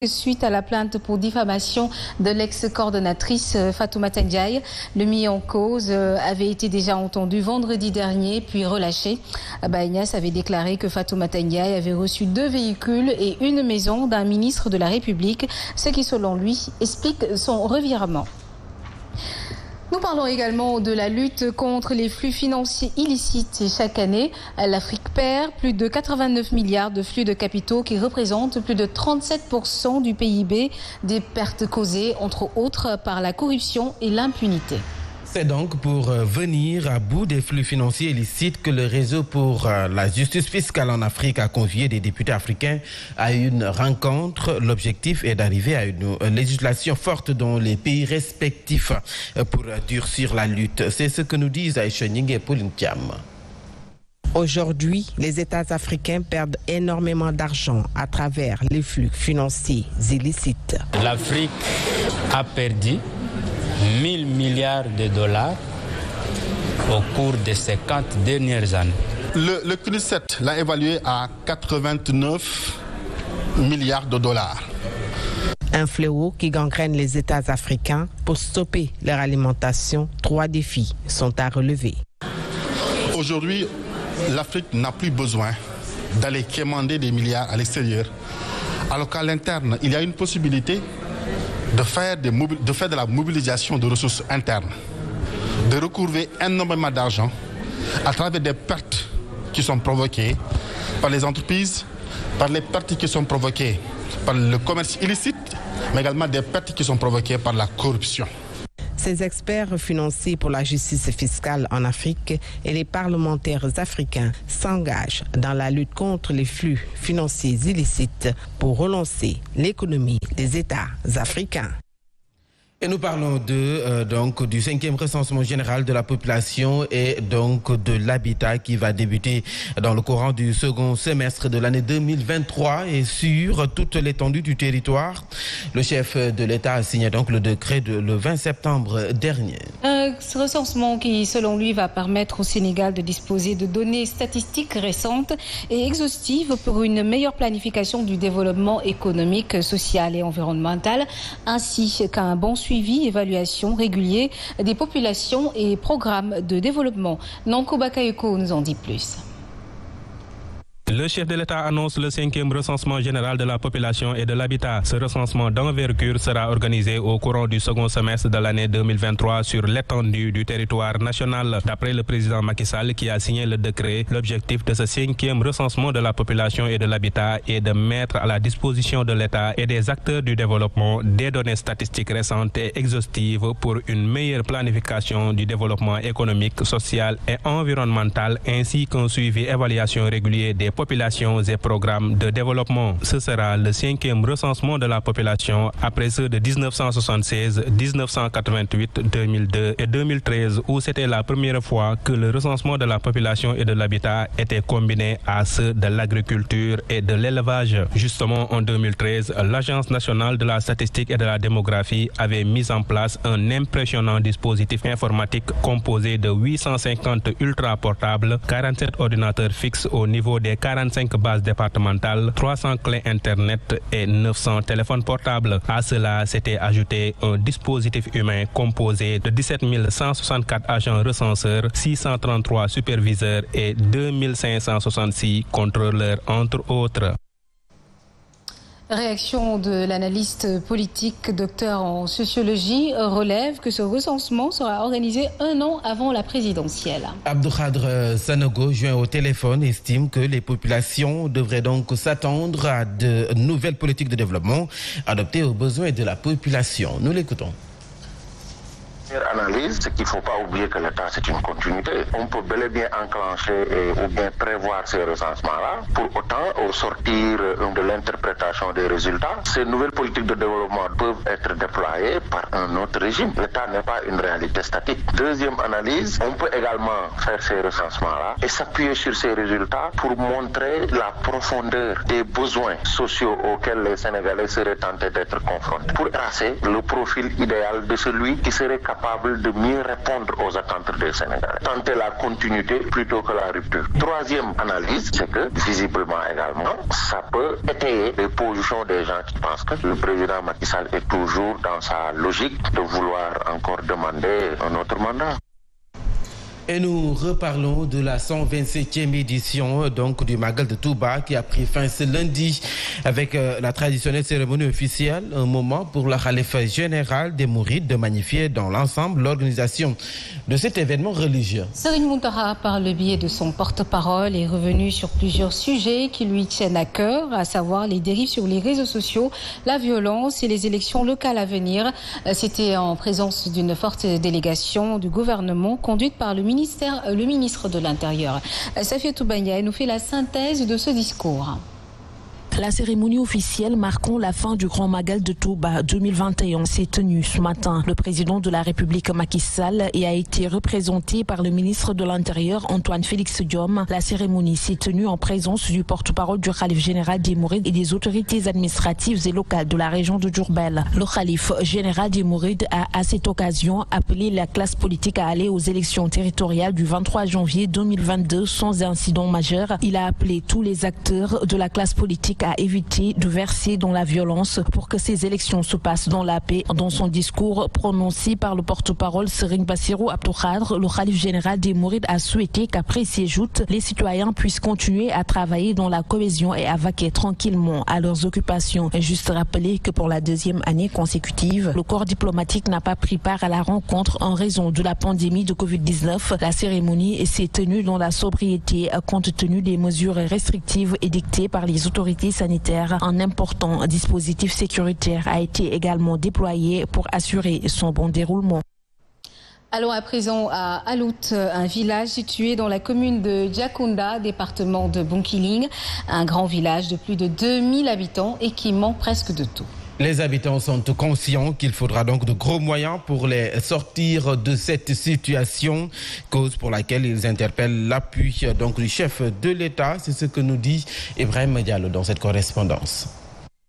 Suite à la plainte pour diffamation de l'ex-coordonnatrice Fatoumata Ndiaye, le mis en cause avait été déjà entendu vendredi dernier puis relâché. Ignace avait déclaré que Fatoumata Ndiaye avait reçu 2 véhicules et une maison d'un ministre de la République, ce qui selon lui explique son revirement. Nous parlons également de la lutte contre les flux financiers illicites. Et chaque année, l'Afrique perd plus de 89 milliards de flux de capitaux qui représentent plus de 37% du PIB, des pertes causées entre autres par la corruption et l'impunité. C'est donc pour venir à bout des flux financiers illicites que le réseau pour la justice fiscale en Afrique a convié des députés africains à une rencontre. L'objectif est d'arriver à une législation forte dans les pays respectifs pour durcir la lutte. C'est ce que nous disent Aïcha Nying et Pauline Thiam. Aujourd'hui, les États africains perdent énormément d'argent à travers les flux financiers illicites. L'Afrique a perdu 1000 milliards de dollars au cours de ces 40 dernières années. Le CNUSET l'a évalué à 89 milliards de dollars. Un fléau qui gangrène les États africains. Pour stopper leur alimentation, 3 défis sont à relever. Aujourd'hui, l'Afrique n'a plus besoin d'aller quémander des milliards à l'extérieur. Alors qu'à l'interne, il y a une possibilité de faire de la mobilisation de ressources internes, de recouvrer énormément d'argent à travers des pertes qui sont provoquées par les entreprises, par les pertes qui sont provoquées par le commerce illicite, mais également des pertes qui sont provoquées par la corruption. Ces experts financiers pour la justice fiscale en Afrique et les parlementaires africains s'engagent dans la lutte contre les flux financiers illicites pour relancer l'économie des États africains. Et nous parlons du 5e recensement général de la population et donc de l'habitat qui va débuter dans le courant du second semestre de l'année 2023 et sur toute l'étendue du territoire. Le chef de l'État a signé donc le décret le 20 septembre dernier. Ce recensement qui, selon lui, va permettre au Sénégal de disposer de données statistiques récentes et exhaustives pour une meilleure planification du développement économique, social et environnemental, ainsi qu'un bon suivi, évaluation régulier des populations et programmes de développement. Nanko Bakayoko nous en dit plus. Le chef de l'État annonce le 5e recensement général de la population et de l'habitat. Ce recensement d'envergure sera organisé au courant du second semestre de l'année 2023 sur l'étendue du territoire national. D'après le président Macky Sall qui a signé le décret, l'objectif de ce 5e recensement de la population et de l'habitat est de mettre à la disposition de l'État et des acteurs du développement des données statistiques récentes et exhaustives pour une meilleure planification du développement économique, social et environnemental ainsi qu'un suivi et évaluation régulier des populations et programmes de développement. Ce sera le 5e recensement de la population après ceux de 1976, 1988, 2002 et 2013 où c'était la première fois que le recensement de la population et de l'habitat était combiné à ceux de l'agriculture et de l'élevage. Justement, en 2013, l'Agence nationale de la statistique et de la démographie avait mis en place un impressionnant dispositif informatique composé de 850 ultra-portables, 47 ordinateurs fixes au niveau des 45 bases départementales, 300 clés Internet et 900 téléphones portables. À cela s'était ajouté un dispositif humain composé de 17 164 agents recenseurs, 633 superviseurs et 2566 contrôleurs, entre autres. Réaction de l'analyste politique, docteur en sociologie, relève que ce recensement sera organisé 1 an avant la présidentielle. Abdoukhadre Sanogo, joint au téléphone, estime que les populations devraient donc s'attendre à de nouvelles politiques de développement adaptées aux besoins de la population. Nous l'écoutons. Analyse, c'est qu'il ne faut pas oublier que l'État c'est une continuité. On peut bel et bien enclencher ou bien prévoir ces recensements-là. Pour autant, au sortir de l'interprétation des résultats, ces nouvelles politiques de développement peuvent être déployées par un autre régime. L'État n'est pas une réalité statique. Deuxième analyse, on peut également faire ces recensements-là et s'appuyer sur ces résultats pour montrer la profondeur des besoins sociaux auxquels les Sénégalais seraient tentés d'être confrontés. Pour tracer le profil idéal de celui qui serait capable capable de mieux répondre aux attentes des Sénégalais. Tenter la continuité plutôt que la rupture. Troisième analyse, c'est que visiblement également, ça peut étayer les positions des gens qui pensent que le président Macky Sall est toujours dans sa logique de vouloir encore demander un autre mandat. Et nous reparlons de la 127e édition donc, du Magal de Touba qui a pris fin ce lundi avec la traditionnelle cérémonie officielle, un moment pour le khalife général des Mourides de magnifier dans l'ensemble l'organisation de cet événement religieux. Serigne Mountakha, par le biais de son porte-parole, est revenu sur plusieurs sujets qui lui tiennent à cœur, à savoir les dérives sur les réseaux sociaux, la violence et les élections locales à venir. C'était en présence d'une forte délégation du gouvernement conduite par le ministre de l'Intérieur. Safiatou Banya nous fait la synthèse de ce discours. La cérémonie officielle marquant la fin du Grand Magal de Touba 2021 s'est tenue ce matin. Le président de la République Macky Sall a été représenté par le ministre de l'Intérieur Antoine Félix Diome. La cérémonie s'est tenue en présence du porte-parole du khalife général des Mourides et des autorités administratives et locales de la région de Diourbel. Le khalife général des Mourides a à cette occasion appelé la classe politique à aller aux élections territoriales du 23 janvier 2022 sans incident majeur. Il a appelé tous les acteurs de la classe politique à éviter de verser dans la violence pour que ces élections se passent dans la paix. Dans son discours prononcé par le porte-parole Serigne Bassirou Abdou Khadre, le khalife général des Mourides a souhaité qu'après ces joutes, les citoyens puissent continuer à travailler dans la cohésion et à vaquer tranquillement à leurs occupations. Juste rappeler que pour la deuxième année consécutive, le corps diplomatique n'a pas pris part à la rencontre en raison de la pandémie de Covid-19. La cérémonie s'est tenue dans la sobriété compte tenu des mesures restrictives édictées par les autorités sanitaire. Un important dispositif sécuritaire a été également déployé pour assurer son bon déroulement. Allons à présent à Alout, un village situé dans la commune de Diakounda, département de Bounkiling. Un grand village de plus de 2000 habitants et qui manque presque de tout. Les habitants sont conscients qu'il faudra donc de gros moyens pour les sortir de cette situation, cause pour laquelle ils interpellent l'appui donc du chef de l'État. C'est ce que nous dit Ibrahim Diallo dans cette correspondance.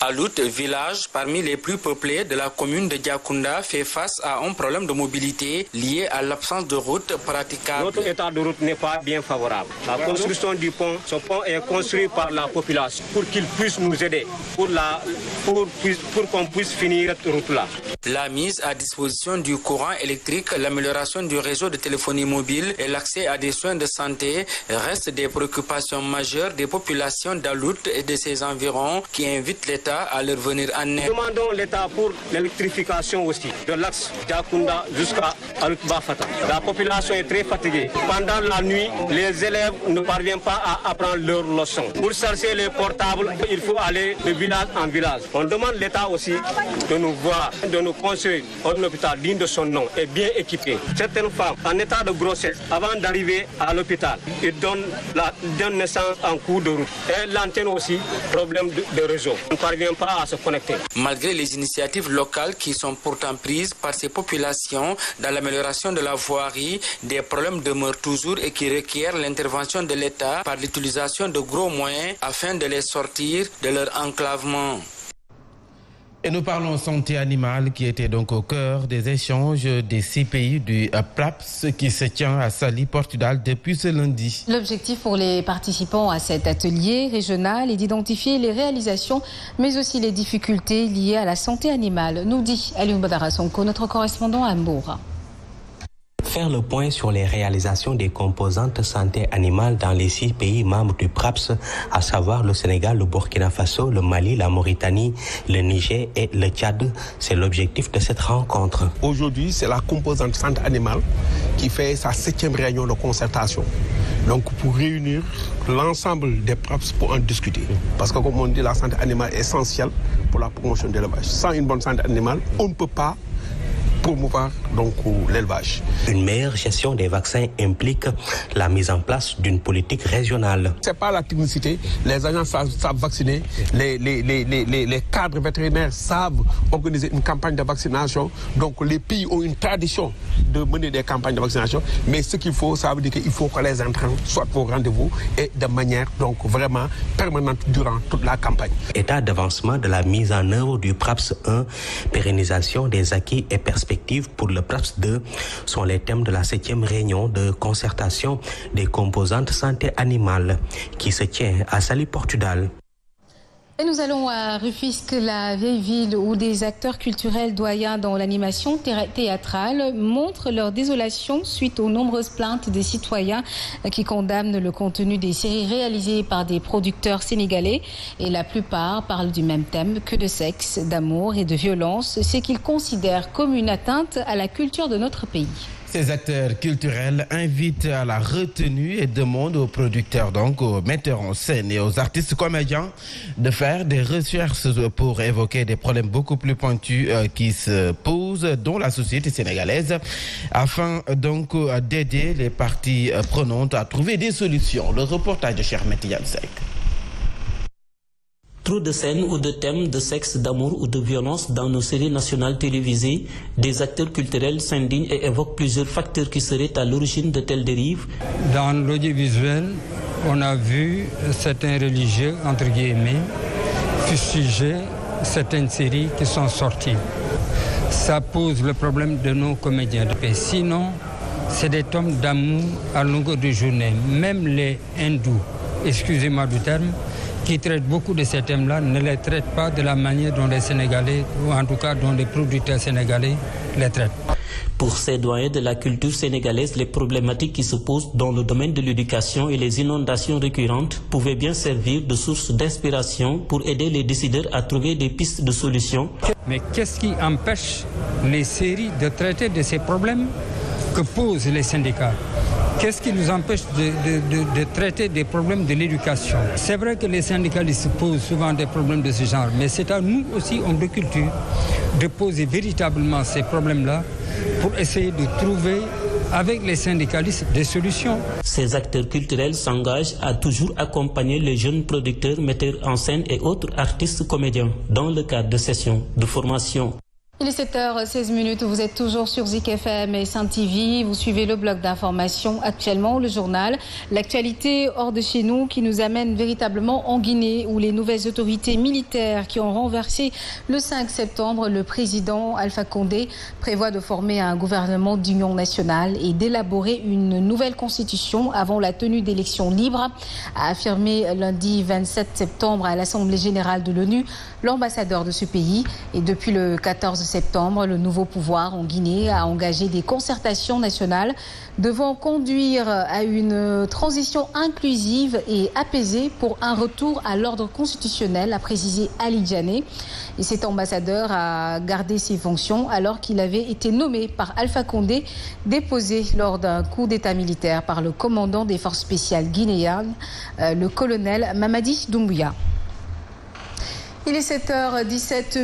Alout, village parmi les plus peuplés de la commune de Diakounda, fait face à un problème de mobilité lié à l'absence de route praticable. Notre état de route n'est pas bien favorable. La construction du pont, ce pont est construit par la population pour qu'il puisse nous aider, pour qu'on puisse finir cette route-là. La mise à disposition du courant électrique, l'amélioration du réseau de téléphonie mobile et l'accès à des soins de santé restent des préoccupations majeures des populations d'Alout et de ses environs qui invitent l'État à leur venir en aide. Nous demandons l'État pour l'électrification aussi de l'axe Diakounda jusqu'à Alout Bafata. La population est très fatiguée. Pendant la nuit, les élèves ne parviennent pas à apprendre leurs leçons. Pour chercher les portables, il faut aller de village en village. On demande l'État aussi de nous voir, de nous construire un hôpital digne de son nom et bien équipé. Certaines femmes en état de grossesse, avant d'arriver à l'hôpital, ils donnent naissance en cours de route. Et l'antenne aussi, problème de réseau. On ne parvient pas à se connecter. Malgré les initiatives locales qui sont pourtant prises par ces populations dans l'amélioration de la voirie, des problèmes demeurent toujours et qui requièrent l'intervention de l'État par l'utilisation de gros moyens afin de les sortir de leur enclavement. Et nous parlons santé animale qui était donc au cœur des échanges des 6 pays du PRAPS qui se tient à Saly, Portugal depuis ce lundi. L'objectif pour les participants à cet atelier régional est d'identifier les réalisations mais aussi les difficultés liées à la santé animale, nous dit Alioune Badara Sonko, notre correspondant à Mboura. Faire le point sur les réalisations des composantes santé animale dans les 6 pays membres du PRAPS, à savoir le Sénégal, le Burkina Faso, le Mali, la Mauritanie, le Niger et le Tchad. C'est l'objectif de cette rencontre. Aujourd'hui, c'est la composante santé animale qui fait sa 7e réunion de concertation. Donc pour réunir l'ensemble des PRAPS pour en discuter. Parce que comme on dit, la santé animale est essentielle pour la promotion de l'élevage. Sans une bonne santé animale, on ne peut pas promouvoir donc l'élevage. Une meilleure gestion des vaccins implique la mise en place d'une politique régionale. C'est pas la technicité, les agents savent vacciner, les cadres vétérinaires savent organiser une campagne de vaccination. Donc les pays ont une tradition de mener des campagnes de vaccination, mais ce qu'il faut, ça veut dire qu'il faut que les intrants soient au rendez-vous et de manière donc vraiment permanente durant toute la campagne. État d'avancement de la mise en œuvre du PRAPS 1, pérennisation des acquis et perspectives perspectives pour le PRAPS 2 sont les thèmes de la 7e réunion de concertation des composantes santé animale qui se tient à Saly, Portudal. Et nous allons à Rufisque, la vieille ville où des acteurs culturels doyens dans l'animation théâtrale montrent leur désolation suite aux nombreuses plaintes des citoyens qui condamnent le contenu des séries réalisées par des producteurs sénégalais. Et la plupart parlent du même thème que de sexe, d'amour et de violence, ce qu'ils considèrent comme une atteinte à la culture de notre pays. Ces acteurs culturels invitent à la retenue et demandent aux producteurs, donc aux metteurs en scène et aux artistes comédiens de faire des recherches pour évoquer des problèmes beaucoup plus pointus qui se posent dans la société sénégalaise afin donc d'aider les parties prenantes à trouver des solutions. Le reportage de Chermet Yansek. Trop de scènes ou de thèmes de sexe, d'amour ou de violence dans nos séries nationales télévisées, des acteurs culturels s'indignent et évoquent plusieurs facteurs qui seraient à l'origine de telles dérives. Dans l'audiovisuel, on a vu certains religieux, entre guillemets, fustiger certaines séries qui sont sorties. Ça pose le problème de nos comédiens. Sinon, c'est des tomes d'amour à longueur de journée. Même les hindous, excusez-moi du terme, qui traitent beaucoup de ces thèmes-là, ne les traitent pas de la manière dont les Sénégalais, ou en tout cas dont les producteurs sénégalais les traitent. Pour ces doyens de la culture sénégalaise, les problématiques qui se posent dans le domaine de l'éducation et les inondations récurrentes pouvaient bien servir de source d'inspiration pour aider les décideurs à trouver des pistes de solutions. Mais qu'est-ce qui empêche les séries de traiter de ces problèmes que posent les syndicats? Qu'est-ce qui nous empêche de traiter des problèmes de l'éducation? C'est vrai que les syndicalistes posent souvent des problèmes de ce genre, mais c'est à nous aussi, hommes de culture, de poser véritablement ces problèmes-là pour essayer de trouver avec les syndicalistes des solutions. Ces acteurs culturels s'engagent à toujours accompagner les jeunes producteurs, metteurs en scène et autres artistes comédiens dans le cadre de sessions de formation. Il est 7h16, vous êtes toujours sur Zik FM et Saint TV. Vous suivez le bloc d'information actuellement, le journal. L'actualité hors de chez nous qui nous amène véritablement en Guinée où les nouvelles autorités militaires qui ont renversé le 5 septembre le président Alpha Condé prévoient de former un gouvernement d'union nationale et d'élaborer une nouvelle constitution avant la tenue d'élections libres, a affirmé lundi 27 septembre à l'Assemblée générale de l'ONU l'ambassadeur de ce pays. Et depuis le 14 septembre, le nouveau pouvoir en Guinée a engagé des concertations nationales devant conduire à une transition inclusive et apaisée pour un retour à l'ordre constitutionnel, a précisé Ali Djané. Et cet ambassadeur a gardé ses fonctions alors qu'il avait été nommé par Alpha Condé, déposé lors d'un coup d'état militaire par le commandant des forces spéciales guinéennes, le colonel Mamadi Doumbouya. Il est 7h17.